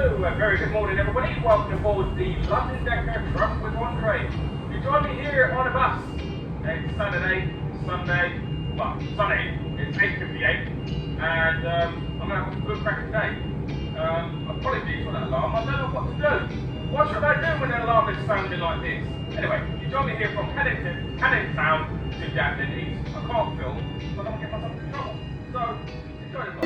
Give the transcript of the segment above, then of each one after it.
Hello, a very good morning everybody. Welcome aboard the London Decker Truck with Andre. You join me here on a bus. It's Saturday, Sunday, well, sunny, it's 8:58, and I'm going to have a good cracking day. Apologies for that alarm, I don't know what to do. What should I do when an alarm is sounding like this? Anyway, you join me here from Canning Town to Dagenham East. I can't film, so I don't get myself in trouble. So, enjoy the vlog.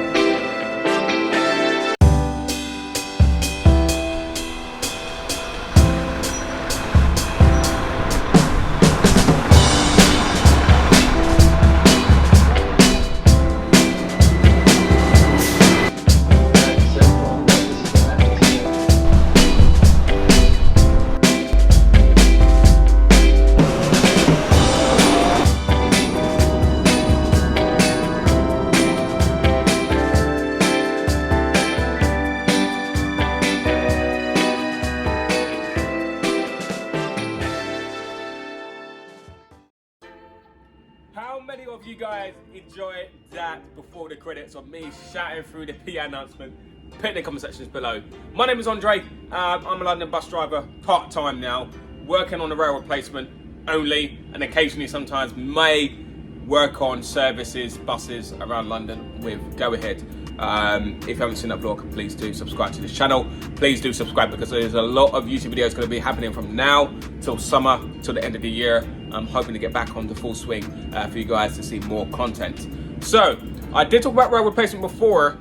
How many of you guys enjoy that before the credits of me shouting through the PA announcement? Put in the comment sections below. My name is Andre. I'm a London bus driver, part-time now, working on the rail replacement only, and occasionally sometimes may work on services, buses around London with Go Ahead. If you haven't seen that vlog, please do subscribe to this channel. Please do subscribe because there's a lot of YouTube videos going to be happening from now till summer, till the end of the year. I'm hoping to get back on the full swing for you guys to see more content. So, I did talk about rail replacement before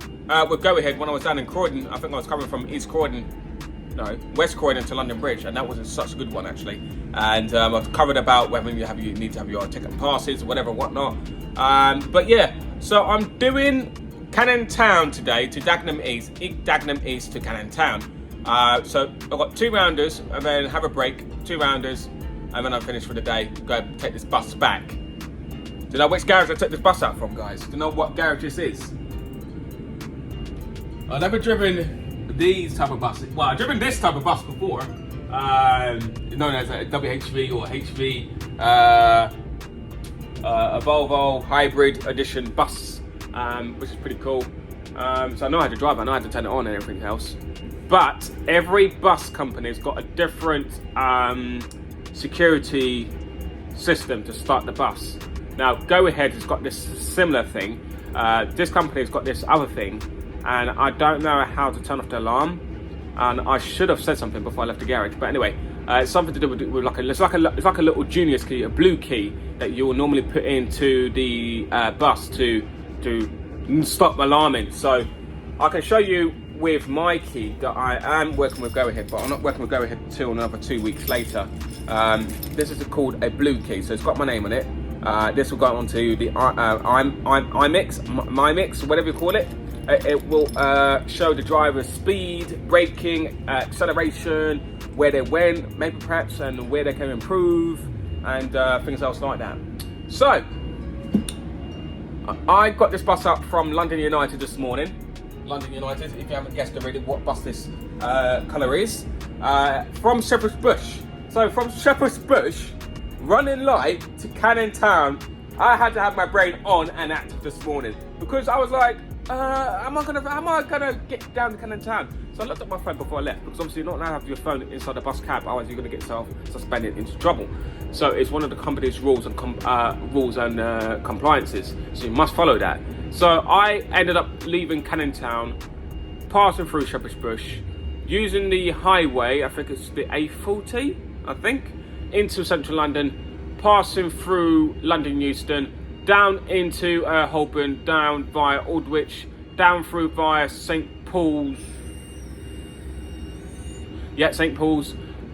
with Go Ahead when I was down in Croydon. I think I was coming from West Croydon to London Bridge, and that was such a good one actually. And I've covered about whether you need to have your ticket passes, whatever, whatnot. But yeah, so I'm doing Canning Town today to Dagenham East to Canning Town. So I've got 2 rounders and then have a break, 2 rounders, and then I'm finished for the day. Go take this bus back. Do you know which garage I took this bus out from, guys? Do you know what garage this is? I've never driven these type of buses. Well, I've driven this type of bus before, known as a WHV or HV, a Volvo hybrid edition bus, which is pretty cool. So I know how to drive, I know how to turn it on and everything else. But every bus company has got a different security system to start the bus. Now, Go Ahead has got this similar thing. This company has got this other thing, and I don't know how to turn off the alarm. And I should have said something before I left the garage. But anyway, it's something to do with it's like a little Junior's key, a blue key that you will normally put into the bus to stop alarming. So I can show you with my key that I am working with Go Ahead, but I'm not working with Go Ahead until another 2 weeks later. This is called a blue key, so it's got my name on it. This will go onto the MyMix, whatever you call it. It will show the driver's speed, braking, acceleration, where they went, maybe perhaps, and where they can improve, and things else like that. So I got this bus up from London United this morning. London United, if you haven't guessed already what bus this colour is, from Shepherd's Bush. So from Shepherd's Bush, running light to Canning Town, I had to have my brain on and active this morning because I was like, am I gonna get down to Canning Town? So I looked at my phone before I left because obviously you're not allowed to have your phone inside the bus cab, otherwise you're gonna get yourself suspended into trouble. So it's one of the company's rules and compliances. So you must follow that. So I ended up leaving Canning Town, passing through Shepherd's Bush, using the highway, I think it's the A40, I think, into central London, passing through London Euston, down into Holborn, down via Aldwych, down through via St Paul's,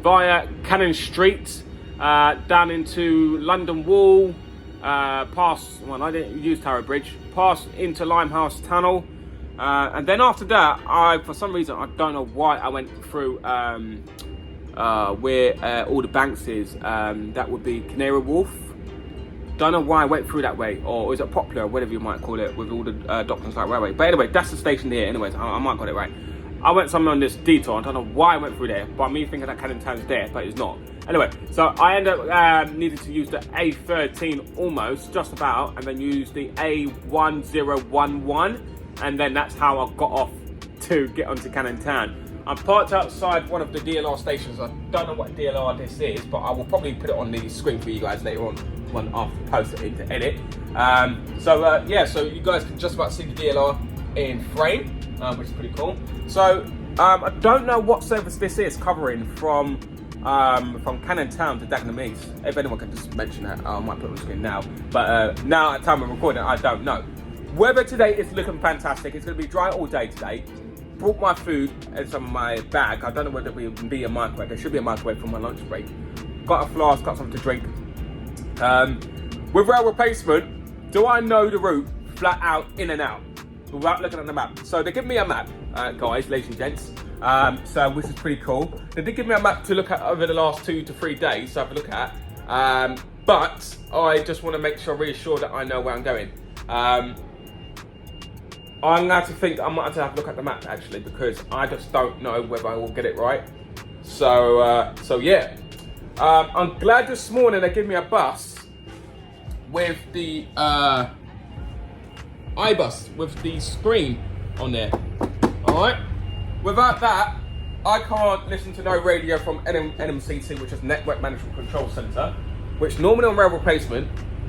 via Cannon Street, down into London Wall, past, well, I didn't use Tower Bridge, past into Limehouse Tunnel, and then after that, for some reason, I don't know why, I went through where all the banks is, that would be Canary Wharf. Don't know why I went through that way, or is it Poplar, whatever you might call it, with all the Docklands Light Railway. But anyway, that's the station here. Anyways, I might got it right. I went somewhere on this detour. I don't know why I went through there, but me thinking that Canning Town's there, but it's not. Anyway, so I ended up needing to use the A13 almost, just about, and then use the A1011, and then that's how I got off to get onto Canning Town. I'm parked outside one of the DLR stations. I don't know what DLR this is, but I will probably put it on the screen for you guys later on when after post it into edit. So you guys can just about see the DLR in frame, which is pretty cool. So I don't know what service this is covering from Cannon Town to Dagenham East. If anyone can just mention that, I might put it on the screen now. But now at the time of recording, I don't know. Weather today is looking fantastic. It's going to be dry all day today. Brought my food and some of my bag. I don't know whether there will be a microwave. There should be a microwave for my lunch break. Got a flask, got something to drink. With rail replacement, do I know the route flat out, in and out, without looking at the map? So they give me a map, guys, ladies and gents. Which is pretty cool. They did give me a map to look at over the last 2 to 3 days to have a look at. But I just want to make sure, really sure that I know where I'm going. I'm going to have to think, I might have to have a look at the map actually, because I just don't know whether I will get it right. So yeah. I'm glad this morning they gave me a bus with the iBus with the screen on there. Alright? Without that, I can't listen to no radio from NMCC, which is Network Management Control Center, which normally on rail replacement,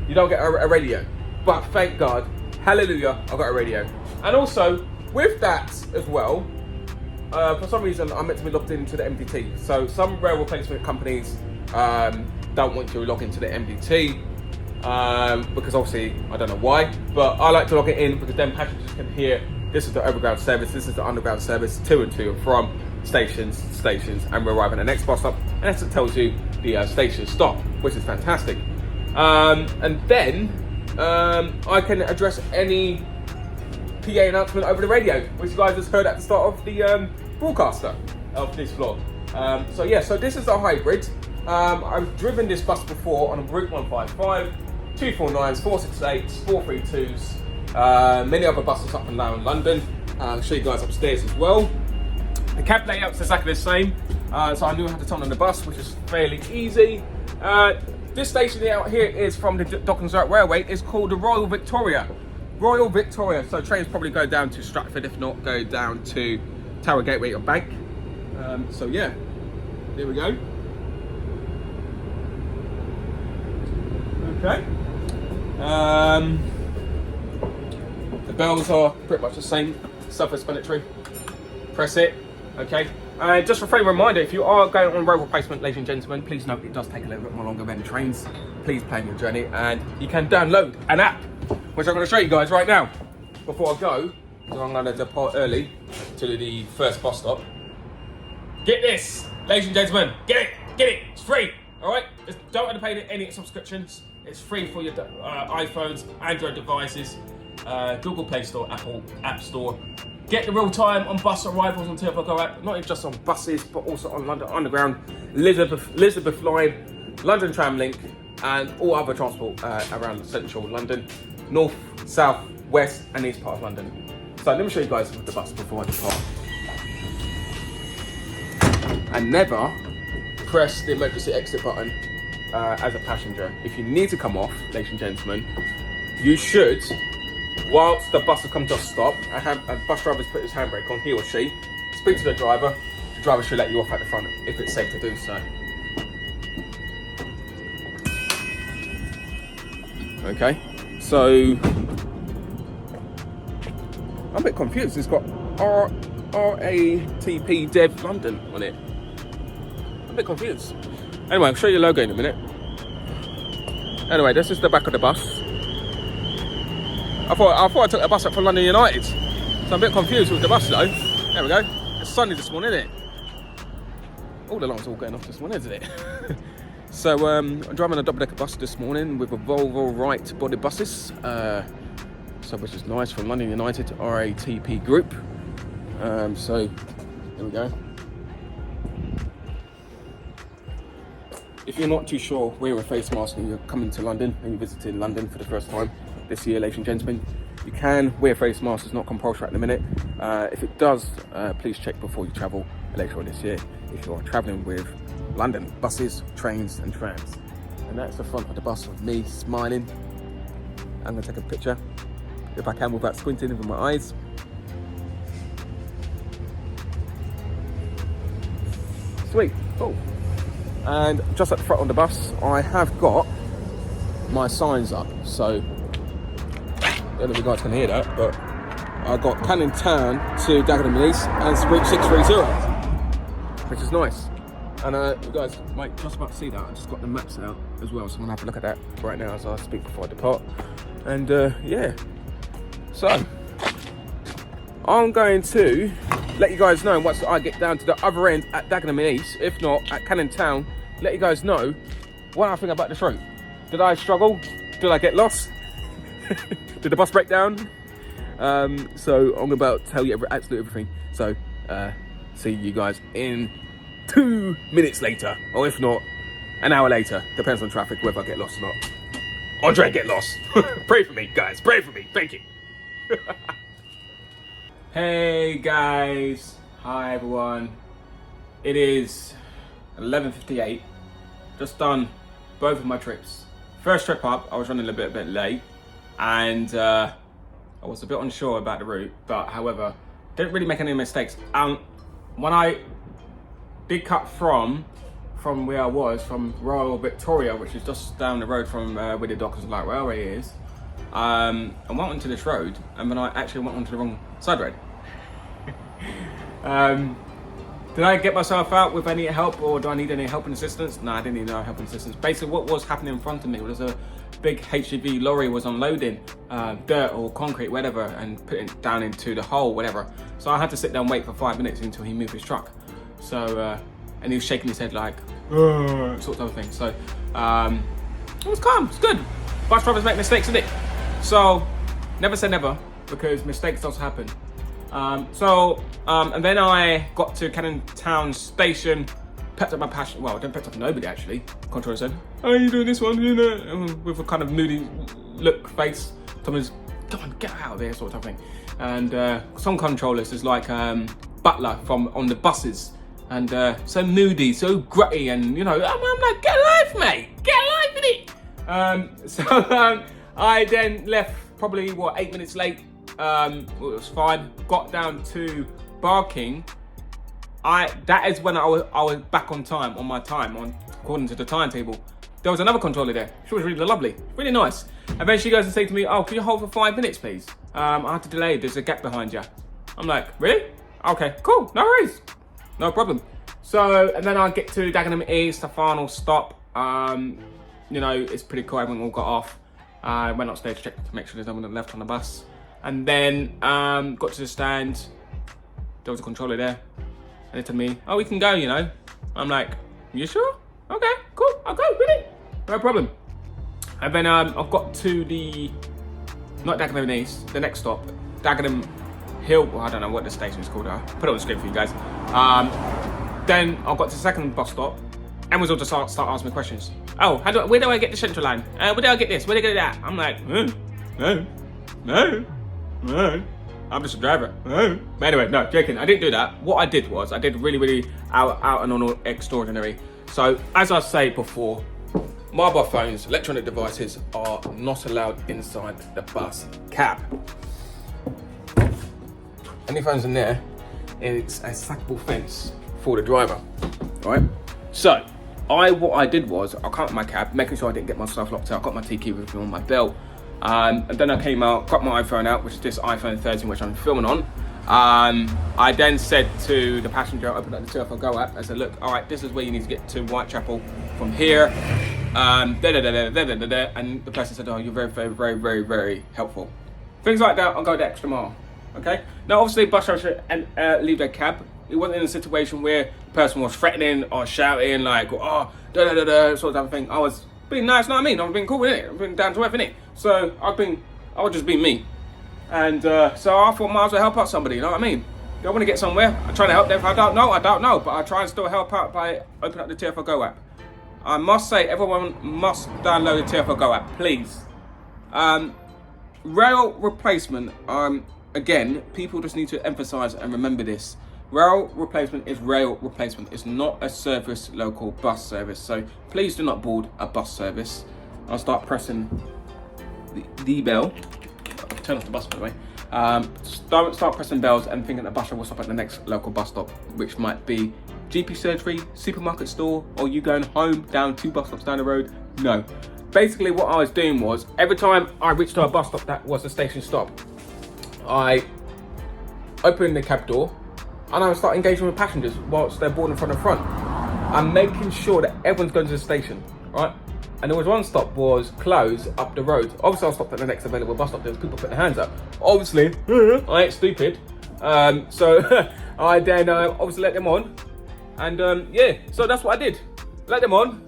you don't get a radio. But thank God, hallelujah, I got a radio. And also, with that as well, for some reason, I'm meant to be logged into the MDT. So some rail replacement companies don't want you to log into the MDT, because obviously, I don't know why, but I like to log it in because then passengers can hear this is the overground service, this is the underground service, to and from stations, and we're arriving at the next bus stop, and it tells you the station stop, which is fantastic. And then I can address any PA announcement over the radio, which you guys just heard at the start of the broadcaster of this vlog. So this is a hybrid. I've driven this bus before on Route 155, 249s, 468s, 432s, many other buses up and down London. I'll show you guys upstairs as well. The cab layout's exactly the same, so I knew how to turn on the bus, which is fairly easy. This station out here is from the Docklands Railway. It's called the Royal Victoria. Royal Victoria. So trains probably go down to Stratford, if not go down to Tower Gateway or Bank. So yeah, there we go. Okay. The bells are pretty much the same, self-explanatory. Press it. Okay. And just a friendly reminder, if you are going on rail replacement, ladies and gentlemen, please note it does take a little bit more longer than trains. Please plan your journey, and you can download an app, which I'm going to show you guys right now. Before I go, because I'm going to depart early to the first bus stop. Get this, ladies and gentlemen, get it, it's free, all right? Just don't have to pay any subscriptions. It's free for your iPhones, Android devices, Google Play Store, Apple App Store. Get the real time on bus arrivals on Turbo app, not just on buses, but also on London Underground, Elizabeth Line, London Tram Link, and all other transport around central London, north, south, west, and east part of London. So let me show you guys the bus before I depart. And never press the emergency exit button as a passenger. If you need to come off, ladies and gentlemen, you should, whilst the bus has come to a stop, a bus driver's put his handbrake on, he or she, speak to the driver should let you off at the front if it's safe to do so. Okay, so I'm a bit confused. It's got RATP Dev London on it. I'm a bit confused. Anyway, I'll show you the logo in a minute. Anyway, this is the back of the bus. I thought I took the bus up for London United, so I'm a bit confused with the bus though. There we go. It's sunny this morning, isn't it? All the alarms are all going off this morning, isn't it? So I'm driving a double-decker bus this morning with a Volvo Wright body buses, which is nice, from London United RATP Group. So there we go. If you're not too sure, wear a face mask and you're coming to London and you're visiting London for the first time this year, ladies and gentlemen. You can wear a face mask, it's not compulsory at the minute. If it does, please check before you travel later on this year if you are travelling with London buses, trains and trams. And that's the front of the bus with me smiling. I'm going to take a picture if I can without squinting with my eyes. Sweet, cool. And just at the front of the bus, I have got my signs up. So, I don't know if you guys can hear that, but I got Canning Town to Dagenham East and Route 630, which is nice. And you guys might just about to see that. I just got the maps out as well, so I'm gonna have a look at that right now as I speak before I depart. And yeah, so I'm going to let you guys know once I get down to the other end at Dagenham East, if not at Canning Town, let you guys know what I think about this route. Did I struggle? Did I get lost? Did the bus break down? So I'm about to tell you absolutely everything. So see you guys in 2 minutes later, or if not, an hour later. Depends on traffic, whether I get lost or not. Andre, get lost. Pray for me, guys. Pray for me. Thank you. Hey, guys. Hi, everyone. It is 11:58. Just done both of my trips. First trip up, I was running a bit late, and I was a bit unsure about the route, but however, didn't really make any mistakes. When I did cut from where I was, from Royal Victoria, which is just down the road from where the Dockers Light Railway is, I went onto this road, and then I actually went onto the wrong side road. Did I get myself out with any help, or do I need any help and assistance? No, I didn't need no help and assistance. Basically, what was happening in front of me was a big HGV lorry was unloading dirt or concrete, whatever, and putting it down into the hole, whatever. So I had to sit there and wait for 5 minutes until he moved his truck. So, and he was shaking his head like, sort of thing. So, it was calm, it's good. Bus drivers make mistakes, isn't it? So, never say never, because mistakes does happen. And then I got to Canning Town Station, pepped up my passion. Well, I didn't pep up nobody actually. Controller said, "Oh, you doing this one?" You know, with a kind of moody look face. Someone's, "Come on, get out of here," sort of thing. And some controllers is like Butler from on the buses, and so moody, so grutty, and you know, I'm like, "Get a life, mate! Get a life in it!" So I then left probably 8 minutes late. It was fine. Got down to Barking. That is when I was back on time, on my time, according to the timetable. There was another controller there. She was really lovely, really nice. And then she goes and say to me, "Oh, can you hold for 5 minutes, please? I have to delay. There's a gap behind you." I'm like, "Really? Okay, cool, no worries, no problem." So, and then I get to Dagenham East, the final stop. You know, it's pretty cool. Everyone all got off. I went upstairs to check to make sure there's no one left on the bus. And then got to the stand. There was a controller there, and they told me, "Oh, we can go, you know." I'm like, "You sure? Okay, cool, I'll go, really, no problem." And then I've got to not Dagenham East, the next stop, Dagenham Hill. Well, I don't know what the station is called. I'll put it on the screen for you guys. Then I got to the second bus stop, and was all to start asking me questions. "Oh, where do I get the central line? Where do I get this? Where do I get that?" I'm like, no. I'm just a driver. But anyway, no, joking. I didn't do that. What I did was, I did really out and on extraordinary. So, as I said before, mobile phones, electronic devices are not allowed inside the bus cab. Any phones in there, it's a sackable fence for the driver, right? So, what I did was, I came out of my cab, making sure I didn't get myself locked out. I got my T key with me on my belt. And then I came out, got my iPhone out, which is this iPhone 13, which I'm filming on. I then said to the passenger, opened up the TfL Go app, I said, "Look, all right, this is where you need to get to Whitechapel from here." And the person said, "Oh, you're very helpful." Things like that, I'll go the extra mile, okay? Now, obviously, bus drivers should leave their cab. It wasn't in a situation where the person was threatening or shouting, like, "Oh, sort of thing." I was being nice, know what I mean? I've been cool with it. I've been down to earth, innit? So I was just being me. And so I thought, might as well help out somebody, you know what I mean? I want to get somewhere. I'm trying to help them. If I don't know, but I try and still help out by opening up the TfL Go app. I must say, everyone must download the TfL Go app, please. Rail replacement, again, people just need to emphasize and remember this. Rail replacement is rail replacement. It's not a service local bus service. So please do not board a bus service. I'll start pressing the bell. I'll turn off the bus, by the way. Don't start pressing bells and thinking the bus driver will stop at the next local bus stop, which might be GP surgery, supermarket store, or you going home down 2 bus stops down the road. No. Basically what I was doing was, every time I reached a bus stop that was a station stop, I opened the cab door and I would start engaging with passengers whilst they're boarding from the front. I'm making sure that everyone's going to the station, right? And there was one stop was closed up the road. Obviously I stopped at the next available bus stop. There's people putting their hands up. Obviously, I ain't stupid. So I then obviously let them on. And yeah, so that's what I did. Let them on.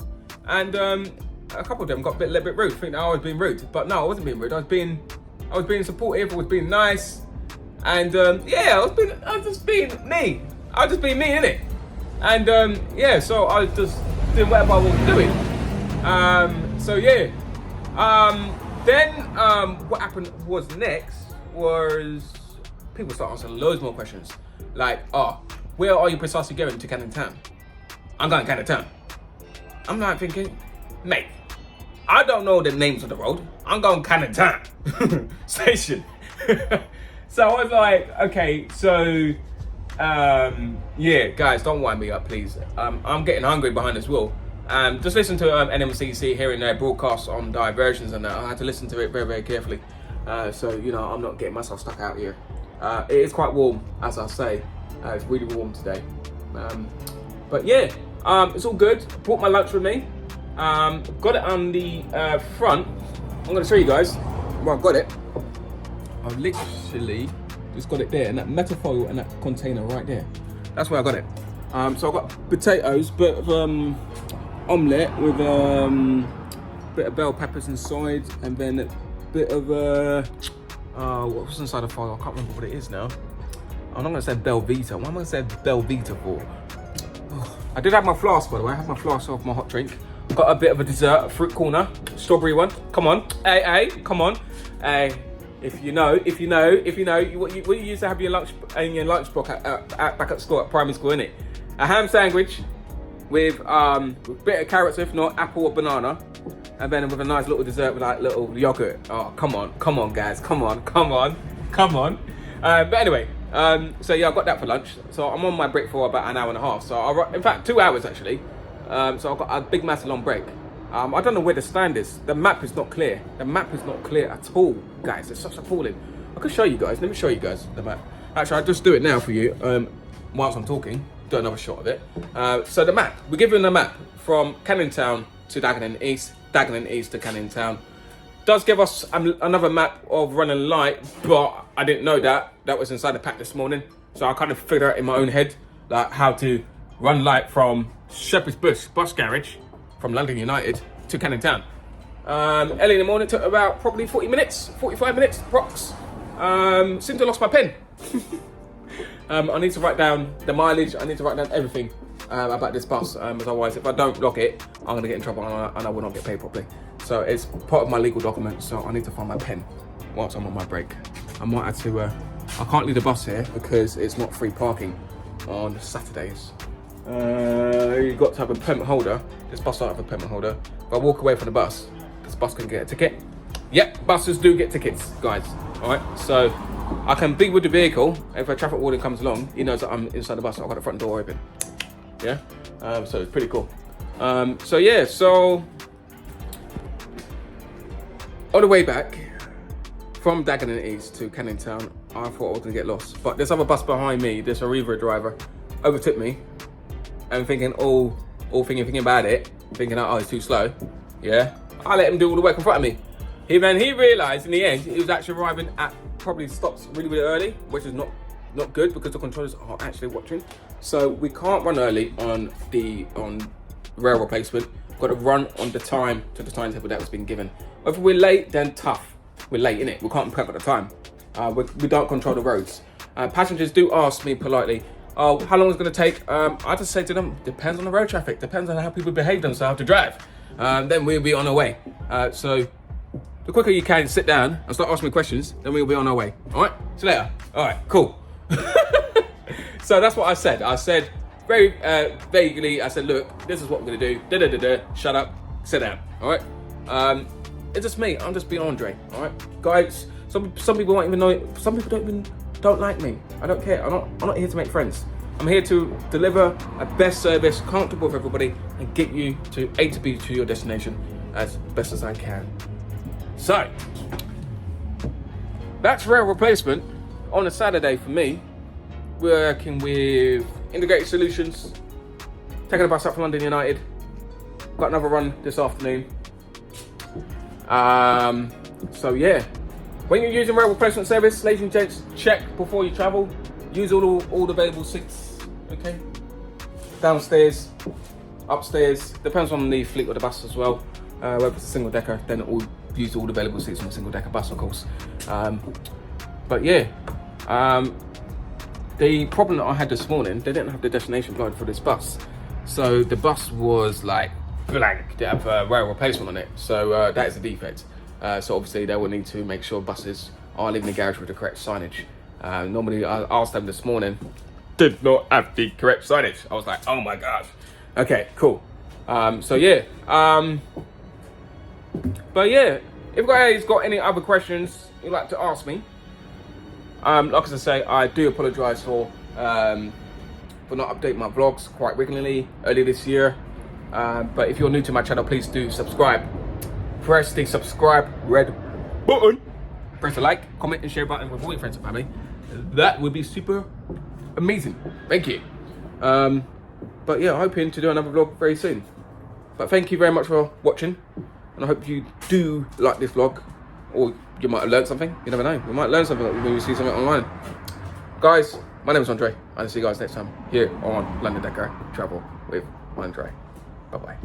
And a couple of them got a little bit rude, thinking I was being rude. But no, I wasn't being rude. I was being supportive, I was being nice. And yeah, I was just being me. I was just being me, innit? And yeah, so I was just doing whatever I was doing. So yeah. Then what happened was next was people start asking loads more questions. Like, oh, where are you precisely going to Canning Town? I'm going to Canning Town. I'm like thinking, mate, I don't know the names of the road. I'm going Canning Town station. So I was like, okay, so yeah, guys, don't wind me up, please. I'm getting hungry behind this wheel. Just listen to NMCC hearing their broadcasts on diversions and that. I had to listen to it very, very carefully. So, you know, I'm not getting myself stuck out here. It is quite warm, as I say. It's really warm today. But yeah, it's all good. Brought my lunch with me. Got it on the front. I'm going to show you guys where I've got it. I've literally just got it there, and that metal foil and that container right there. That's where I got it. So I've got potatoes, bit of omelette with bit of bell peppers inside, and then a bit of what's inside the foil? I can't remember what it is now. I'm not gonna say Belvita. What am I gonna say Belvita for? Oh, I did have my flask, by the way. I have my flask of my hot drink. Got a bit of a dessert, a fruit corner, strawberry one. Come on, hey, come on, hey. If you know, what you used to have your lunch in your lunchbox back at school, at primary school, innit? A ham sandwich with a bit of carrots, if not apple or banana, and then with a nice little dessert with like little yogurt. Oh, come on, guys, come on. But anyway, so yeah, I got that for lunch. So I'm on my break for about an hour and a half. So in fact, 2 hours actually. So I've got a big, massive long break. I don't know where the stand is. The map is not clear. The map is not clear at all, guys. It's such appalling. I could show you guys. Let me show you guys the map. Actually, I'll just do it now for you whilst I'm talking. Do another shot of it. So the map. We're given a map from Canning Town to Dagenham East, Dagenham East to Canning Town. Does give us another map of running light, but I didn't know that. That was inside the pack this morning. So I kind of figured out in my own head like how to run light from Shepherd's Bush bus garage from London United to Canning Town. Early in the morning, took about probably 45 minutes, approx. Seemed to have lost my pen. I need to write down the mileage, I need to write down everything about this bus, otherwise if I don't log it, I'm gonna get in trouble and I will not get paid properly. So it's part of my legal documents, so I need to find my pen whilst I'm on my break. I might have to, I can't leave the bus here because it's not free parking on Saturdays. You've got to have a permit holder. This bus don't have a permit holder. If I walk away from the bus, this bus can get a ticket. Yep, buses do get tickets, guys. Alright, so I can be with the vehicle. If a traffic warden comes along, he knows that I'm inside the bus, so I've got the front door open. Yeah, so it's pretty cool. So yeah, so on the way back from Dagenham East to Canning Town, I thought I was gonna get lost. But this other bus behind me, this Arriva driver, overtook me. And thinking, thinking about it, thinking, oh, it's too slow. Yeah, I let him do all the work in front of me. He realised in the end he was actually arriving at probably stops really, really early, which is not good because the controllers are actually watching. So we can't run early on rail replacement. We've got to run on the time to the timetable that was been given. If we're late, then tough. We're late, innit? We can't prep at the time. We don't control the roads. Passengers do ask me politely, oh, how long is it going to take? I just say to them, depends on the road traffic, depends on how people behave themselves to drive. Then we'll be on our way. So the quicker you can sit down and start asking me questions, then we'll be on our way. All right, see you later. All right, cool. So that's what I said. I said very vaguely, I said, look, this is what we're going to do. Shut up, sit down. All right. It's just me. I'm just being Andre. All right, guys. Some people won't even know it. Some people don't like me. I don't care. I'm not here to make friends. I'm here to deliver a best service, comfortable for everybody, and get you to A to B to your destination as best as I can. So, that's rail replacement on a Saturday for me. Working with Integrated Solutions, taking a bus up from London United. Got another run this afternoon. So yeah, when you're using rail replacement service, ladies and gents, check before you travel. Use all the available seats, okay? Downstairs, upstairs, depends on the fleet of the bus as well. Whether it's a single decker, then use all the available seats on a single decker bus, of course. But yeah, the problem that I had this morning, they didn't have the destination guide for this bus. So the bus was like blank, they have a rail replacement on it. So that is a defect. So obviously they will need to make sure buses are leaving the garage with the correct signage. Normally I asked them this morning, did not have the correct signage. I was like, oh my gosh. Okay, cool. So yeah, but yeah, if you guys got any other questions you'd like to ask me, like as I say, I do apologise for not updating my vlogs quite regularly earlier this year. But if you're new to my channel, please do subscribe. Press the subscribe red button. Press the like, comment and share button with all your friends and family. That would be super amazing. Thank you. But yeah, hoping to do another vlog very soon. But thank you very much for watching. And I hope you do like this vlog. Or you might have learned something. You never know. You might learn something when you see something online. Guys, my name is Andre. I'll see you guys next time here on London Deco Travel with Andre. Bye-bye.